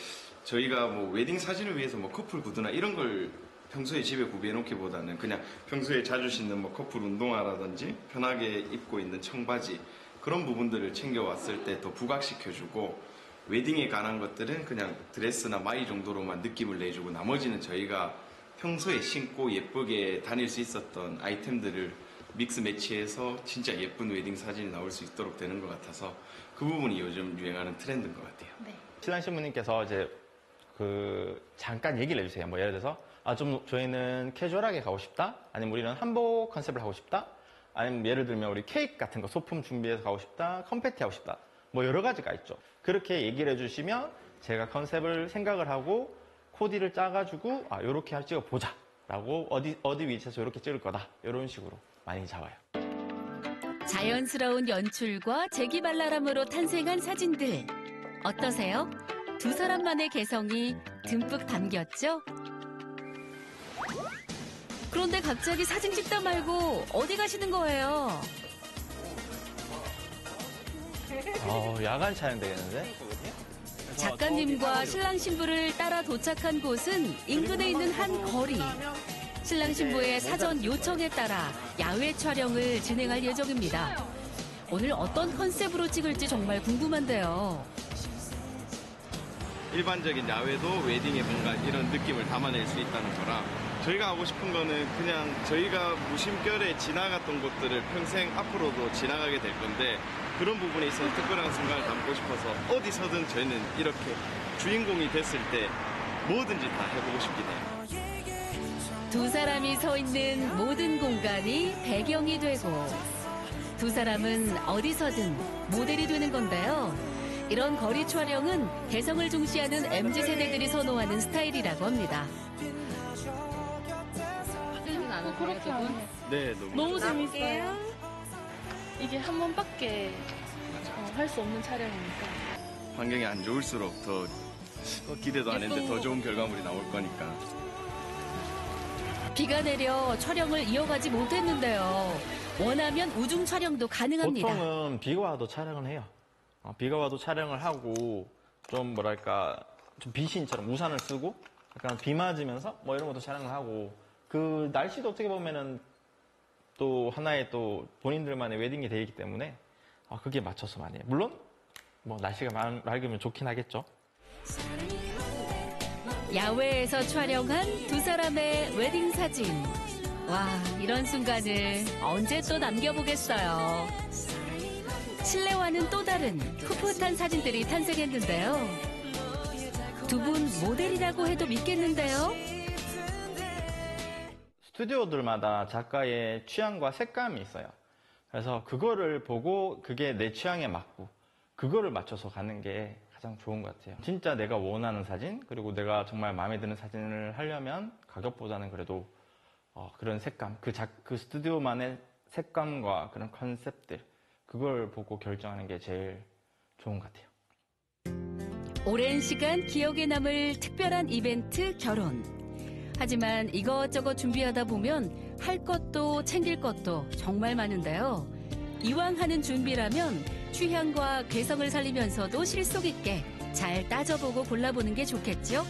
저희가 뭐 웨딩 사진을 위해서 뭐 커플 구두나 이런 걸 평소에 집에 구비해 놓기보다는 그냥 평소에 자주 신는 뭐 커플 운동화라든지 편하게 입고 있는 청바지 그런 부분들을 챙겨왔을 때 더 부각시켜주고 웨딩에 관한 것들은 그냥 드레스나 마이 정도로만 느낌을 내주고 나머지는 저희가 평소에 신고 예쁘게 다닐 수 있었던 아이템들을 믹스 매치해서 진짜 예쁜 웨딩 사진이 나올 수 있도록 되는 것 같아서 그 부분이 요즘 유행하는 트렌드인 것 같아요. 네. 신랑 신부님께서 이제 잠깐 얘기를 해주세요. 뭐 예를 들어서 좀 저희는 캐주얼하게 가고 싶다. 아니면 우리는 한복 컨셉을 하고 싶다. 아니면 예를 들면 우리 케이크 같은 거 소품 준비해서 가고 싶다. 컨페티 하고 싶다. 뭐 여러 가지가 있죠. 그렇게 얘기를 해주시면 제가 컨셉을 생각을 하고 코디를 짜가지고 요렇게 찍어보자. 라고 어디 위치에서 이렇게 찍을 거다. 이런 식으로 많이 잡아요. 자연스러운 연출과 재기발랄함으로 탄생한 사진들. 어떠세요? 두 사람만의 개성이 듬뿍 담겼죠? 그런데 갑자기 사진 찍다 말고 어디 가시는 거예요? 야간 촬영 되겠는데? 작가님과 신랑 신부를 따라 도착한 곳은 인근에 있는 한 거리. 신랑 신부의 사전 요청에 따라 야외 촬영을 진행할 예정입니다. 오늘 어떤 컨셉으로 찍을지 정말 궁금한데요. 일반적인 야외도 웨딩에 뭔가 이런 느낌을 담아낼 수 있다는 거라 저희가 하고 싶은 거는 그냥 저희가 무심결에 지나갔던 곳들을 평생 앞으로도 지나가게 될 건데 그런 부분에 있어서 특별한 순간을 담고 싶어서 어디서든 저희는 이렇게 주인공이 됐을 때 뭐든지 다 해보고 싶긴 해요. 두 사람이 서 있는 모든 공간이 배경이 되고 두 사람은 어디서든 모델이 되는 건데요. 이런 거리 촬영은 개성을 중시하는 MZ세대들이 선호하는 스타일이라고 합니다. 그렇게 하면 네, 너무 재밌어요. 이게 한 번밖에 할 수 없는 촬영이니까. 환경이 안 좋을수록 더 기대도 안 했는데 더 좋은 결과물이 나올 거니까. 비가 내려 촬영을 이어가지 못했는데요. 원하면 우중 촬영도 가능합니다. 보통은 비가 와도 촬영을 해요. 비가 와도 촬영을 하고 좀 좀 비신처럼 우산을 쓰고 약간 비 맞으면서 뭐 이런 것도 촬영을 하고 그 날씨도 어떻게 보면은 또 하나의 또 본인들만의 웨딩이 되기 때문에 그게 맞춰서 많이 해요. 물론 뭐 날씨가 맑으면 좋긴 하겠죠. 야외에서 촬영한 두 사람의 웨딩 사진. 와, 이런 순간을 언제 또 남겨보겠어요. 실내와는 또 다른 풋풋한 사진들이 탄생했는데요. 두 분 모델이라고 해도 믿겠는데요. 스튜디오들마다 작가의 취향과 색감이 있어요. 그래서 그거를 보고 그게 내 취향에 맞고 그거를 맞춰서 가는 게 가장 좋은 것 같아요. 진짜 내가 원하는 사진 그리고 내가 정말 마음에 드는 사진을 하려면 가격보다는 그래도 그런 색감, 그 스튜디오만의 색감과 그런 컨셉들 그걸 보고 결정하는 게 제일 좋은 것 같아요. 오랜 시간 기억에 남을 특별한 이벤트 결혼. 하지만 이것저것 준비하다 보면 할 것도 챙길 것도 정말 많은데요. 이왕 하는 준비라면 취향과 개성을 살리면서도 실속 있게 잘 따져보고 골라보는 게 좋겠죠?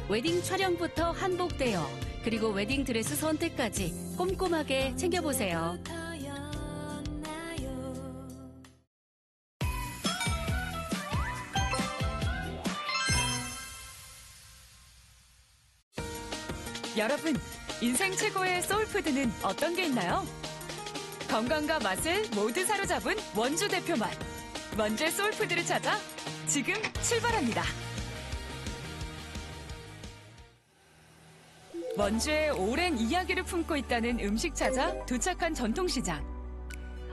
웨딩 촬영부터 한복 대여, 그리고 웨딩 드레스 선택까지 꼼꼼하게 챙겨보세요. 여러분, 인생 최고의 소울푸드는 어떤 게 있나요? 건강과 맛을 모두 사로잡은 원주 대표 맛. 원주의 소울푸드를 찾아 지금 출발합니다. 원주의 오랜 이야기를 품고 있다는 음식 찾아 도착한 전통시장.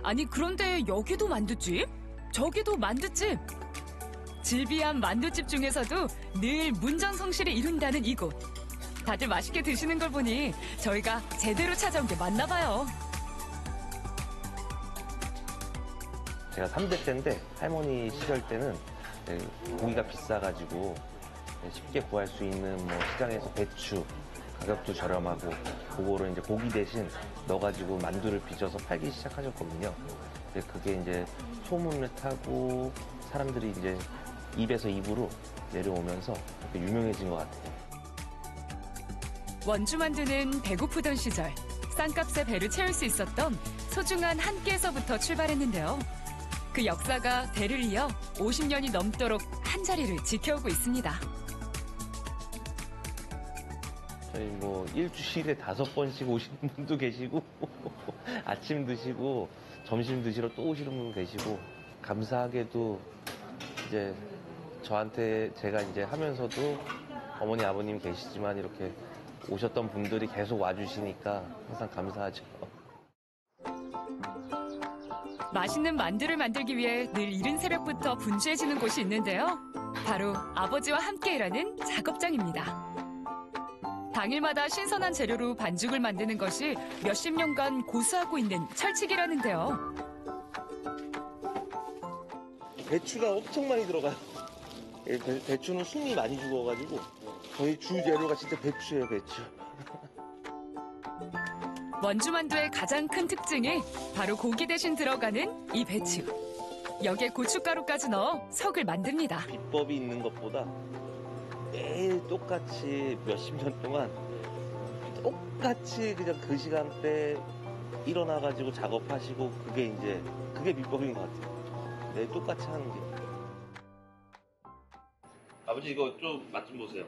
아니, 그런데 여기도 만두집? 저기도 만두집? 질비한 만두집 중에서도 늘 문전성시를 이룬다는 이곳. 다들 맛있게 드시는 걸 보니 저희가 제대로 찾아온 게 맞나 봐요. 제가 3대째인데 할머니 시절 때는 고기가 비싸가지고 쉽게 구할 수 있는 뭐 시장에서 배추, 가격도 저렴하고 그거를 이제 고기 대신 넣어가지고 만두를 빚어서 팔기 시작하셨거든요. 근데 그게 이제 소문을 타고 사람들이 이제 입에서 입으로 내려오면서 그렇게 유명해진 것 같아요. 원주 만두는 배고프던 시절 싼값에 배를 채울 수 있었던 소중한 한 끼에서부터 출발했는데요. 그 역사가 대를 이어 50년이 넘도록 한 자리를 지켜오고 있습니다. 저희 뭐 일주일에 5번씩 오시는 분도 계시고 아침 드시고 점심 드시러 또 오시는 분 계시고 감사하게도 이제 저한테 제가 이제 하면서도 어머니 아버님 계시지만 이렇게 오셨던 분들이 계속 와주시니까 항상 감사하죠. 맛있는 만두를 만들기 위해 늘 이른 새벽부터 분주해지는 곳이 있는데요. 바로 아버지와 함께 일하는 작업장입니다. 당일마다 신선한 재료로 반죽을 만드는 것이 몇십 년간 고수하고 있는 철칙이라는데요. 배추가 엄청 많이 들어가요. 배추는 숨이 많이 죽어가지고 저희 주 재료가 진짜 배추예요, 배추. 원주만두의 가장 큰 특징이 바로 고기 대신 들어가는 이 배추. 여기에 고춧가루까지 넣어 석을 만듭니다. 비법이 있는 것보다 매일 똑같이 몇십 년 동안 똑같이 그냥 그 시간대 일어나가지고 작업하시고 그게 비법인 것 같아요. 매일 똑같이 하는 게. 아버지 이거 좀 맛 좀 보세요.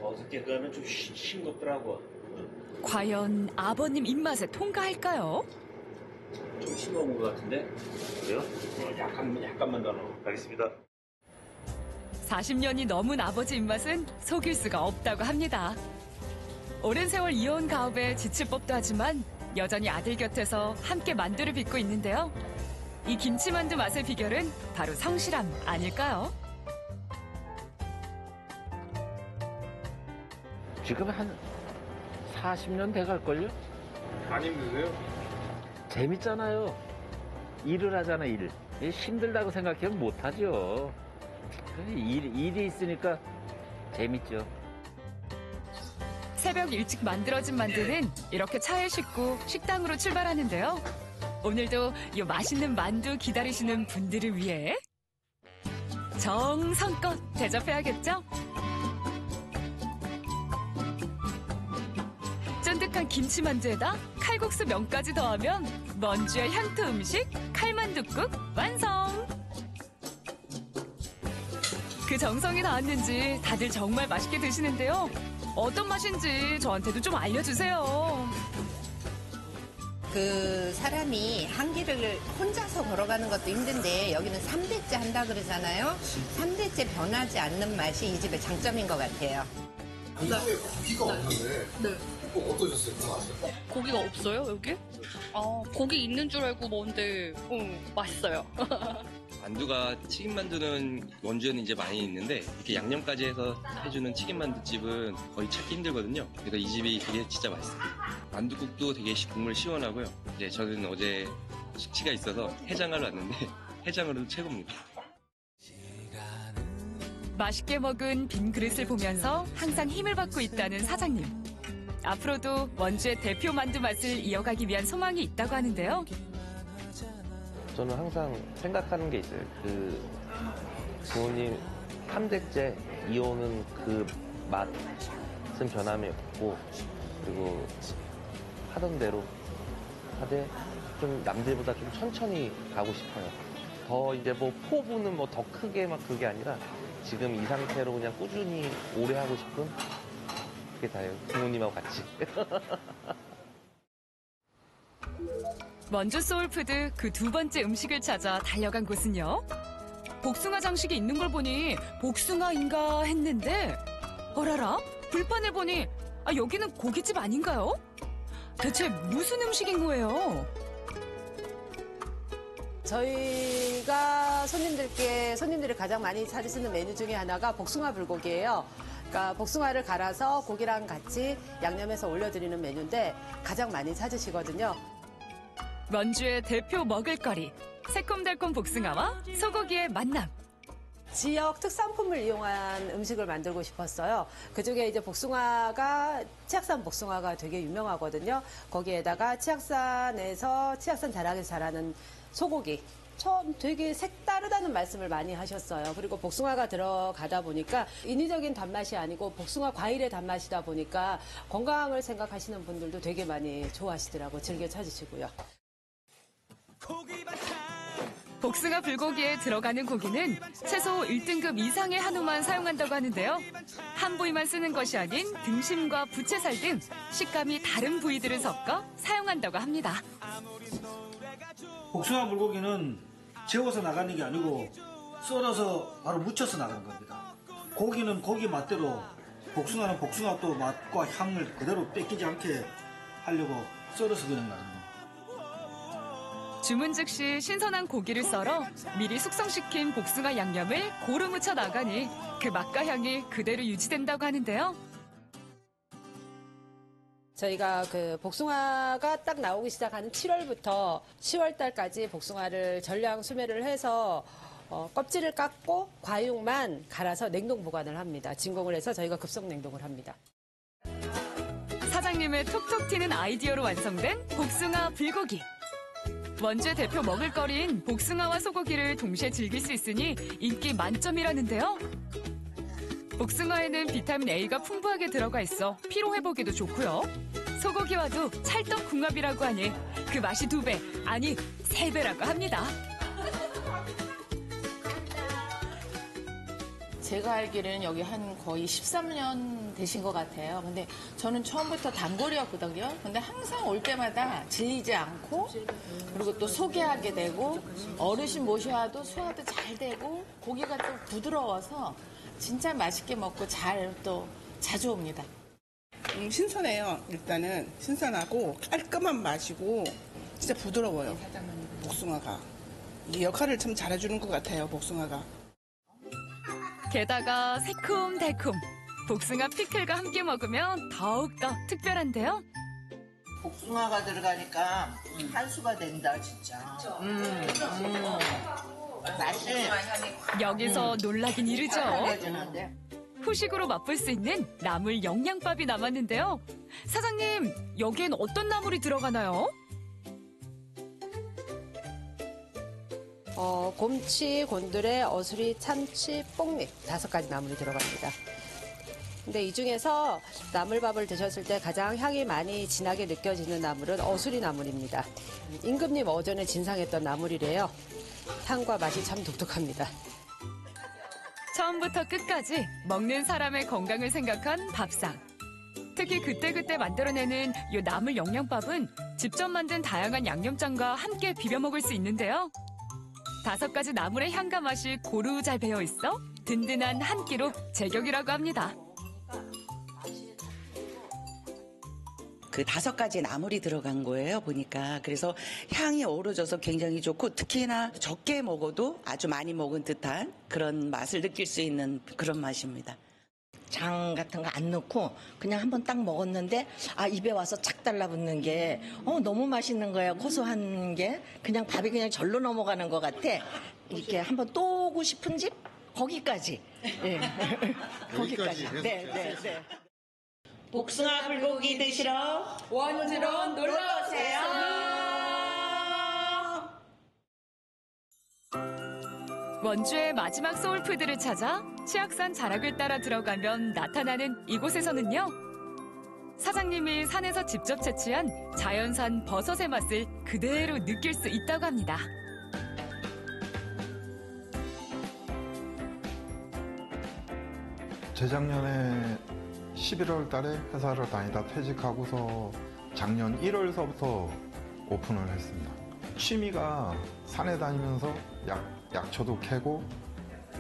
어저께 그러면 좀 싱겁더라고. 과연 아버님 입맛에 통과할까요? 좀 싱거운 것 같은데? 그래요? 약간만 더 넣어. 알겠습니다. 40년이 넘은 아버지 입맛은 속일 수가 없다고 합니다. 오랜 세월 이어온 가업에 지칠 법도 하지만 여전히 아들 곁에서 함께 만두를 빚고 있는데요. 이 김치만두 맛의 비결은 바로 성실함 아닐까요? 지금 한 40년 돼갈걸요? 안 힘드세요? 재밌잖아요. 일을 하잖아, 일. 힘들다고 생각하면 못하죠. 일이 있으니까 재밌죠. 새벽 일찍 만들어진 만두는 이렇게 차에 싣고 식당으로 출발하는데요. 오늘도 이 맛있는 만두 기다리시는 분들을 위해 정성껏 대접해야겠죠? 쫀득한 김치만두에다 칼국수 면까지 더하면 원주의 향토 음식 칼만둣국 완성! 그 정성이 닿았는지 다들 정말 맛있게 드시는데요. 어떤 맛인지 저한테도 좀 알려주세요. 그 사람이 한 길을 혼자서 걸어가는 것도 힘든데 여기는 3대째 한다 그러잖아요. 3대째 변하지 않는 맛이 이 집의 장점인 것 같아요. 이게 고기가 없는데 네. 어떠셨어요? 고기가 없어요, 여기? 고기 있는 줄 알고 먹는데, 맛있어요. 만두가 튀김만두는 원주에는 이제 많이 있는데 이렇게 양념까지 해서 해주는 튀김만두집은 거의 찾기 힘들거든요. 그래서 이 집이 되게 진짜 맛있어요. 만두국도 되게 국물 시원하고요. 이제 저는 어제 숙취가 있어서 해장을 왔는데 해장으로도 최고입니다. 맛있게 먹은 빈 그릇을 보면서 항상 힘을 받고 있다는 사장님. 앞으로도 원주의 대표 만두 맛을 이어가기 위한 소망이 있다고 하는데요. 저는 항상 생각하는 게 있어요. 그 부모님 3대째 이어오는 그 맛은 변함이 없고 그리고 하던 대로 하되 좀 남들보다 좀 천천히 가고 싶어요. 더 이제 뭐 포부는 뭐 더 크게 막 그게 아니라 지금 이 상태로 그냥 꾸준히 오래 하고 싶은 그게 다예요. 부모님하고 같이. 원주 소울푸드 그 두 번째 음식을 찾아 달려간 곳은요. 복숭아 장식이 있는 걸 보니 복숭아인가 했는데 어라라 불판을 보니 여기는 고깃집 아닌가요? 대체 무슨 음식인 거예요? 저희가 손님들이 가장 많이 찾으시는 메뉴 중에 하나가 복숭아 불고기예요. 그러니까 복숭아를 갈아서 고기랑 같이 양념해서 올려드리는 메뉴인데 가장 많이 찾으시거든요. 원주의 대표 먹을거리, 새콤달콤 복숭아와 소고기의 만남. 지역 특산품을 이용한 음식을 만들고 싶었어요. 그중에 이제 복숭아가 치악산 복숭아가 되게 유명하거든요. 거기에다가 치악산 자락에서 자라는 소고기. 처음 되게 색다르다는 말씀을 많이 하셨어요. 그리고 복숭아가 들어가다 보니까 인위적인 단맛이 아니고 복숭아 과일의 단맛이다 보니까 건강을 생각하시는 분들도 되게 많이 좋아하시더라고요. 즐겨 찾으시고요. 복숭아 불고기에 들어가는 고기는 최소 1등급 이상의 한우만 사용한다고 하는데요. 한 부위만 쓰는 것이 아닌 등심과 부채살 등 식감이 다른 부위들을 섞어 사용한다고 합니다. 복숭아 불고기는 재워서 나가는 게 아니고 썰어서 바로 무쳐서 나가는 겁니다. 고기는 고기 맛대로, 복숭아는 복숭아 또 맛과 향을 그대로 뺏기지 않게 하려고 썰어서 그냥 나가는 겁니다. 주문 즉시 신선한 고기를 썰어 미리 숙성시킨 복숭아 양념을 고루 묻혀 나가니 그 맛과 향이 그대로 유지된다고 하는데요. 저희가 그 복숭아가 딱 나오기 시작하는 7월부터 10월 달까지 복숭아를 전량 수매를 해서 껍질을 깎고 과육만 갈아서 냉동 보관을 합니다. 진공을 해서 저희가 급속 냉동을 합니다. 사장님의 톡톡 튀는 아이디어로 완성된 복숭아 불고기. 원주의 대표 먹을거리인 복숭아와 소고기를 동시에 즐길 수 있으니 인기 만점이라는데요. 복숭아에는 비타민 A가 풍부하게 들어가 있어 피로 회복에도 좋고요. 소고기와도 찰떡궁합이라고 하니 그 맛이 2배, 아니 3배라고 합니다. 제가 알기로는 여기 한 거의 13년 되신 것 같아요. 근데 저는 처음부터 단골이었거든요. 근데 항상 올 때마다 질리지 않고 그리고 또 소개하게 되고 어르신 모셔와도 소화도 잘 되고 고기가 또 부드러워서 진짜 맛있게 먹고 잘 또 자주 옵니다. 신선해요. 일단은 신선하고 깔끔한 맛이고 진짜 부드러워요. 복숭아가. 이 역할을 참 잘해주는 것 같아요. 복숭아가. 게다가 새콤달콤 복숭아 피클과 함께 먹으면 더욱더 특별한데요. 복숭아가 들어가니까 한수가 된다 진짜. 맛이 여기서 놀라긴 이르죠. 달라지는데. 후식으로 맛볼 수 있는 나물 영양밥이 남았는데요. 사장님, 여기엔 어떤 나물이 들어가나요? 곰치, 곤드레, 어수리, 참치, 뽕잎 5가지 나물이 들어갑니다. 근데 이 중에서 나물밥을 드셨을 때 가장 향이 많이 진하게 느껴지는 나물은 어수리 나물입니다. 임금님 어전에 진상했던 나물이래요. 향과 맛이 참 독특합니다. 처음부터 끝까지 먹는 사람의 건강을 생각한 밥상. 특히 그때그때 만들어내는 이 나물 영양밥은 직접 만든 다양한 양념장과 함께 비벼 먹을 수 있는데요. 5가지 나물의 향과 맛이 고루 잘 배어 있어 든든한 한 끼로 제격이라고 합니다. 그 5가지 나물이 들어간 거예요, 보니까. 그래서 향이 어우러져서 굉장히 좋고 특히나 적게 먹어도 아주 많이 먹은 듯한 그런 맛을 느낄 수 있는 그런 맛입니다. 장 같은 거 안 넣고 그냥 한번 딱 먹었는데 입에 와서 착 달라붙는 게 너무 맛있는 거야. 고소한 게 그냥 밥이 그냥 절로 넘어가는 것 같아. 이렇게 한번 또 오고 싶은 집 거기까지. 네. 거기까지. 네. 복숭아 불고기 드시러 원주로 놀러 오세요. 원주의 마지막 소울푸드를 찾아 치악산 자락을 따라 들어가면 나타나는 이곳에서는요. 사장님이 산에서 직접 채취한 자연산 버섯의 맛을 그대로 느낄 수 있다고 합니다. 재작년에 11월 달에 회사를 다니다 퇴직하고서 작년 1월서부터 오픈을 했습니다. 취미가 산에 다니면서 약초도 캐고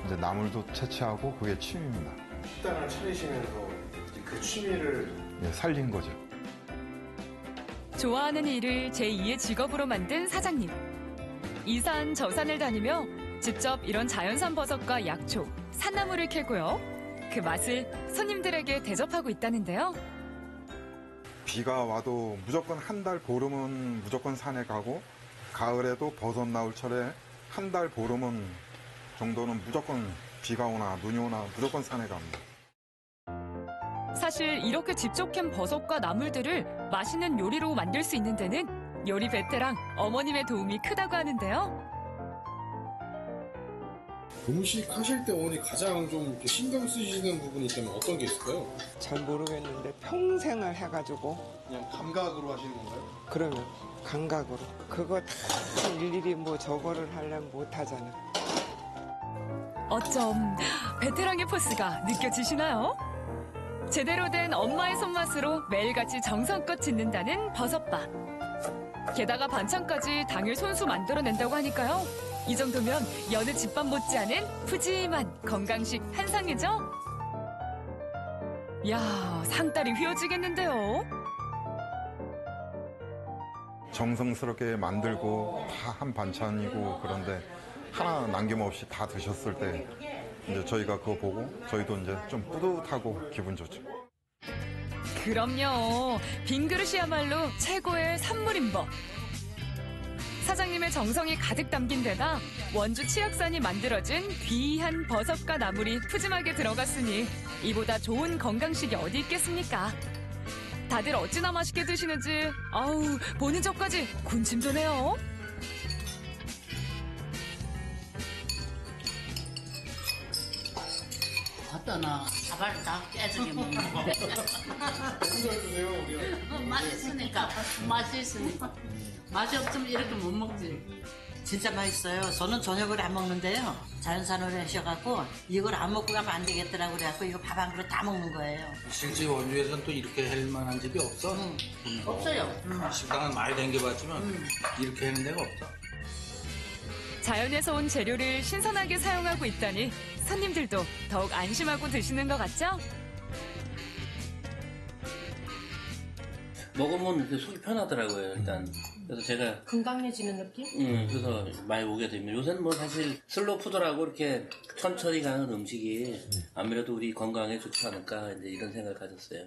이제 나물도 채취하고 그게 취미입니다. 식당을 차리시면서 그 취미를 살린 거죠. 좋아하는 일을 제2의 직업으로 만든 사장님. 이 산 저 산을 다니며 직접 이런 자연산 버섯과 약초, 산나물을 캐고요. 그 맛을 손님들에게 대접하고 있다는데요. 비가 와도 무조건 한 달 보름은 무조건 산에 가고 가을에도 버섯 나올 철에 한 달 보름은 정도는 무조건 비가 오나 눈이 오나 무조건 산에 갑니다. 사실 이렇게 직접 캔 버섯과 나물들을 맛있는 요리로 만들 수 있는 데는 요리 베테랑 어머님의 도움이 크다고 하는데요. 음식 하실 때 어머니 가장 좀 이렇게 신경 쓰시는 부분이 있다면 어떤 게 있을까요? 잘 모르겠는데 평생을 해가지고 그냥 감각으로 하시는 건가요? 그러면 감각으로 그거 다 일일이 뭐 저거를 하려면 못하잖아. 어쩜 베테랑의 포스가 느껴지시나요? 제대로 된 엄마의 손맛으로 매일같이 정성껏 짓는다는 버섯밥. 게다가 반찬까지 당일 손수 만들어낸다고 하니까요. 이 정도면 여느 집밥 못지않은 푸짐한 건강식 한 상이죠? 야, 상다리 휘어지겠는데요? 정성스럽게 만들고 다 한 반찬이고 그런데 하나 남김없이 다 드셨을 때 이제 저희가 그거 보고 저희도 이제 좀 뿌듯하고 기분 좋죠. 그럼요. 빈 그릇이야말로 최고의 산물인 법. 사장님의 정성이 가득 담긴 데다 원주 치악산이 만들어준 귀한 버섯과 나물이 푸짐하게 들어갔으니 이보다 좋은 건강식이 어디 있겠습니까? 다들 어찌나 맛있게 드시는지 아우 보는 저까지 군침 도네요. 어떠나 밥알 다 깨지게 먹는 거. 맛있으니까. 맛이 없으면 이렇게 못 먹지. 진짜 맛있어요. 저는 저녁을 안 먹는데요. 자연산으로 하셔갖고 이걸 안 먹고 가면 안 되겠더라고 그래갖고 이거 밥 한 그릇 다 먹는 거예요. 실제 원주에서는 또 이렇게 할 만한 집이 없어? 없어요. 식당은 많이 댕겨봤지만 이렇게 하는 데가 없어. 자연에서 온 재료를 신선하게 사용하고 있다니 손님들도 더욱 안심하고 드시는 것 같죠? 먹으면 속이 편하더라고요, 일단. 그래서 제가. 건강해지는 느낌? 그래서 많이 오게 됩니다. 요새는 뭐 사실 슬로우 푸드라고 이렇게 천천히 가는 음식이 아무래도 우리 건강에 좋지 않을까, 이제 이런 생각을 가졌어요.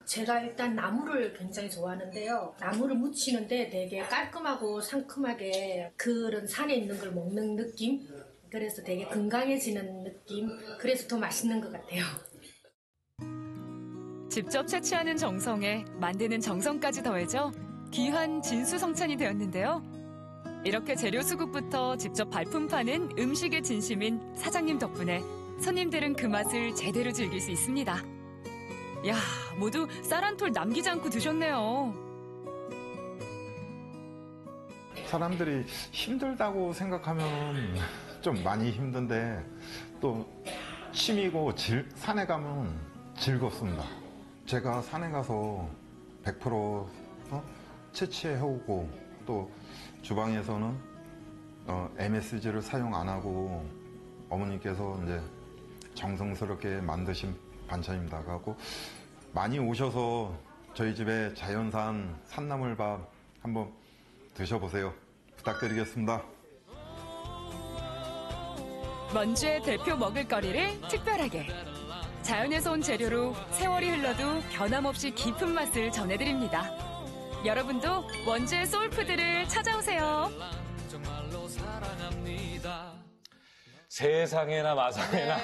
제가 일단 나물을 굉장히 좋아하는데요. 나물을 무치는데 되게 깔끔하고 상큼하게 그런 산에 있는 걸 먹는 느낌? 그래서 되게 건강해지는 느낌? 그래서 더 맛있는 것 같아요. 직접 채취하는 정성에 만드는 정성까지 더해져 귀한 진수성찬이 되었는데요. 이렇게 재료 수급부터 직접 발품 파는 음식의 진심인 사장님 덕분에 손님들은 그 맛을 제대로 즐길 수 있습니다. 야, 모두 쌀 한 톨 남기지 않고 드셨네요. 사람들이 힘들다고 생각하면 좀 많이 힘든데 또 취미고 산에 가면 즐겁습니다. 제가 산에 가서 100% 채취해오고 또 주방에서는 MSG를 사용 안 하고 어머니께서 이제 정성스럽게 만드신 반찬입니다. 그래갖고 많이 오셔서 저희 집에 자연산 산나물밥 한번 드셔보세요. 부탁드리겠습니다. 원주의 대표 먹을거리를 특별하게 자연에서 온 재료로 세월이 흘러도 변함없이 깊은 맛을 전해드립니다. 여러분도 원주의 소울푸드를 찾아오세요. 세상에나 마상에나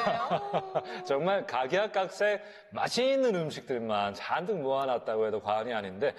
정말 각양각색 맛있는 음식들만 잔뜩 모아놨다고 해도 과언이 아닌데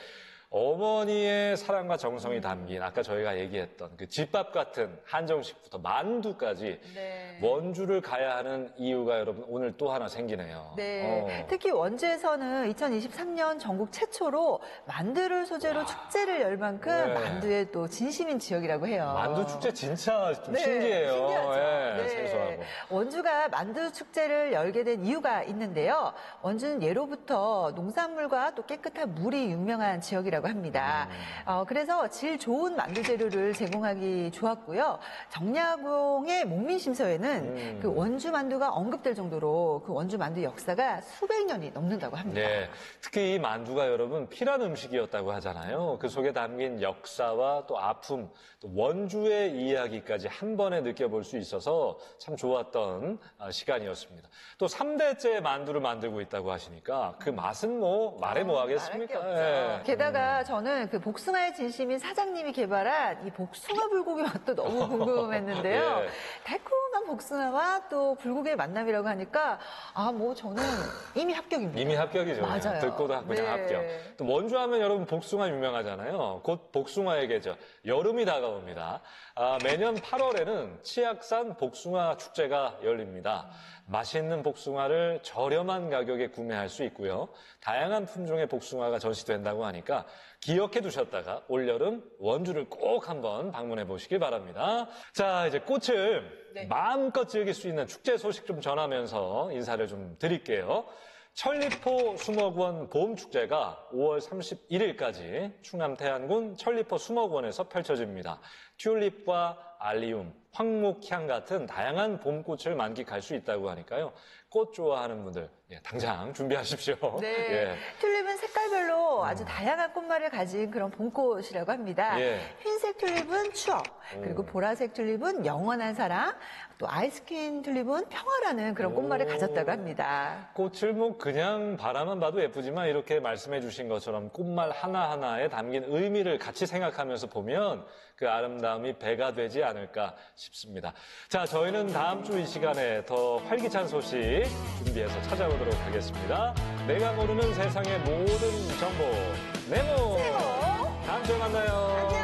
어머니의 사랑과 정성이 담긴 아까 저희가 얘기했던 그 집밥 같은 한정식부터 만두까지 네. 원주를 가야 하는 이유가 여러분 오늘 또 하나 생기네요. 네. 특히 원주에서는 2023년 전국 최초로 만두를 소재로 축제를 열 만큼 네. 만두에 또 진심인 지역이라고 해요. 만두 축제 진짜 좀 네, 신기해요. 신기하죠. 예, 네. 생소하고. 원주가 만두 축제를 열게 된 이유가 있는데요. 원주는 예로부터 농산물과 또 깨끗한 물이 유명한 지역이라고 합니다. 그래서 질 좋은 만두 재료를 제공하기 좋았고요. 정약용의 목민심서에는 그 원주 만두가 언급될 정도로 그 원주 만두 역사가 수백 년이 넘는다고 합니다. 네, 특히 이 만두가 여러분 피란 음식이었다고 하잖아요. 그 속에 담긴 역사와 또 아픔, 또 원주의 이야기까지 한 번에 느껴볼 수 있어서 참 좋았던 시간이었습니다. 또 3대째 만두를 만들고 있다고 하시니까 그 맛은 뭐 말해 뭐 하겠습니까? 예. 게다가 저는 그 복숭아의 진심인 사장님이 개발한 이 복숭아 불고기 맛도 너무 궁금했는데요. 예. 달콤한 복숭아와 또 불고기의 만남이라고 하니까 뭐 저는 이미 합격입니다. 이미 합격이죠. 맞아요. 듣고도 그냥 네. 합격. 또 원주하면 여러분 복숭아 유명하잖아요. 곧 복숭아의 계절, 여름이 다가옵니다. 매년 8월에는 치악산 복숭아 축제가 열립니다. 맛있는 복숭아를 저렴한 가격에 구매할 수 있고요. 다양한 품종의 복숭아가 전시된다고 하니까 기억해 두셨다가 올여름 원주를 꼭 한번 방문해 보시길 바랍니다. 자, 이제 꽃을 마음껏 즐길 수 있는 축제 소식 좀 전하면서 인사를 좀 드릴게요. 천리포 수목원 봄축제가 5월 31일까지 충남 태안군 천리포 수목원에서 펼쳐집니다. 튤립과 알리움, 황목향 같은 다양한 봄꽃을 만끽할 수 있다고 하니까요. 꽃 좋아하는 분들 당장 준비하십시오. 네. 예. 튤립은 색깔별로 아주 다양한 꽃말을 가진 그런 봄꽃이라고 합니다. 예. 흰색 튤립은 추억, 그리고 보라색 튤립은 영원한 사랑, 또 아이스크림 튤립은 평화라는 그런 꽃말을 가졌다고 합니다. 꽃을 뭐 그냥 바라만 봐도 예쁘지만 이렇게 말씀해 주신 것처럼 꽃말 하나하나에 담긴 의미를 같이 생각하면서 보면 그 아름다움이 배가 되지 않을까 싶습니다. 자, 저희는 다음 주 이 시간에 더 활기찬 소식 준비해서 찾아오도록 하겠습니다. 내가 모르는 세상의 모든 정보 네모. 다음 주에 만나요. 안녕.